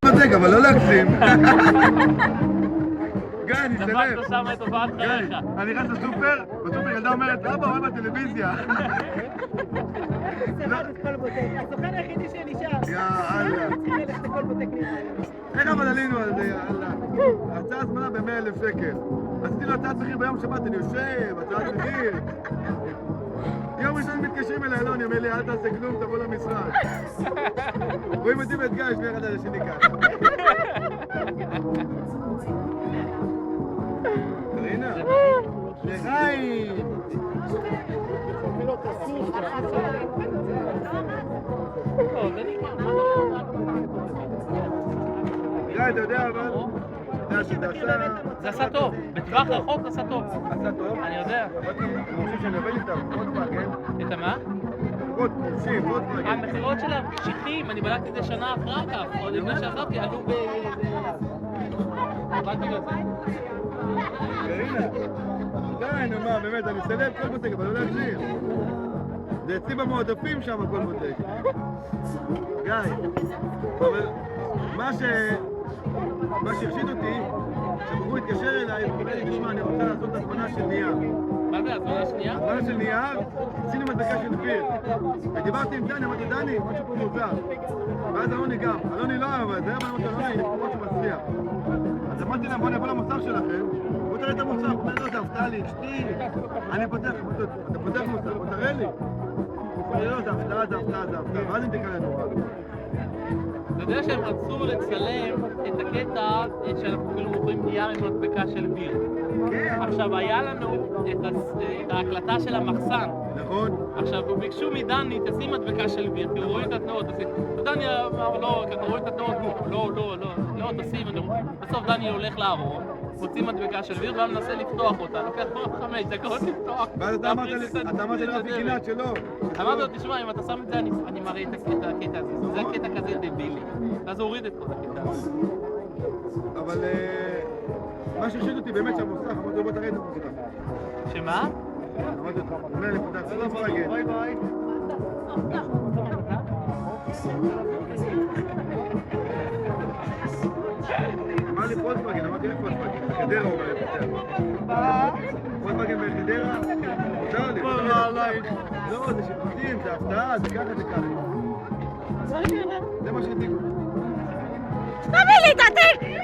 בודק, אבל לא להקסים. גיא, אני שלם. דפקת שם את הופעת חייך. אני נכנס לסופר, בסופר ילדה אומרת, אבא, רואה בטלוויזיה. הסוכן היחידי שנשאר. יאללה. צריכים ללכת לכל בוטק נראה. איך אבל עלינו על זה, יאללה. הצעה הזמנה ב100,000 שקל. עשיתי לו הצעת מחיר ביום שבת, אני יושב, הצעת מחיר. יום ראשון מתקשרים אליי, אלוני, אומר לי, אל תעשה כלום, תבוא למשרד. רואים אותי ואת גיא, שני אחד על השני ככה. קרינה, לחיים! גיא, אתה יודע, אבל... זה עשה טוב, בטווח רחוק זה עשה טוב. עשה טוב? אני יודע. אני חושב שאני עובד איתם, פולקסווגן. את מה? פולקסווגן. המחירות שלהם קשיחים, אני בדקתי את זה שנה אחר כך, עוד לפני שעזבתי, עלו ב... רק בגלל זה. קרינה, די, נו מה, באמת, אני אסתלב כל בוטק, אבל לא להגזיר. זה אצלי במועדפים שם, כל בוטק. גיא, אבל מה שהרשיד אותי, שבחור התקשר אליי ואומר לי, תשמע, אני רוצה לעשות הזמנה של נייר. מה זה, הזמנה שנייה? הזמנה של נייר, עשינו מדבקה של ביר. ודיברתי עם דני, אמרתי, דני, משהו פה מוזר. ואז אלוני גם, אלוני לא אהב את זה, אבל אמרתי, אלוני, יש פה משהו מצליח. אז אמרתי להם, בוא נבוא למוסר שלכם, בוא תראה את המוסר, הוא אומר, לא, זה הפתעה לי, אשתי, אני פותח, אתה פותח מוסר, בוא תראה לי. הוא אומר, לא, זה הפתעה, זה הפתעה, זה הפתעה, ואז הם תקרא לנו. אתה יודע שהם רצו לצלם את הקטע שאנחנו כאילו מוכרים נייר עם מדבקה של ביר. כן. עכשיו, היה לנו את ההקלטה של המחסן. נכון. עכשיו, הוא ביקשו מדני, תשים מדבקה של ביר, כי הוא רואה את התנועות, ודני אמר, לא, ככה רואה את התנועות, לא, תשים, בסוף דני הולך לארון, מוציא מדבקה של ביר, ואז מנסה לפתוח אותה, לוקח 5 דקות לפתוח. ואז אתה אמרת לי רפי גינת שלא. אמרתי לו, תשמע, אם אתה שם את זה, אני מראה את הקטע הזה, זה הקטע כזה דבילי. ואז הוא הוריד את כל הקטע הזה. אבל מה שהרשיד אותי באמת שהמוסך, אמרתי לו, בוא תראה את המוסך. שמה? אמרתי לו, אומר לי, פותח, פולקסווגן. ביי ביי. אמר לי פולקסווגן, אמרתי איך פולקסווגן? בחדרה הוא אומר לי פותח. פולקסווגן בחדרה? מותר לי. לא, זה שיפוטים, זה הפתעה, זה ככה, זה ככה. זה מה שתיקו. תביא לי את התיק!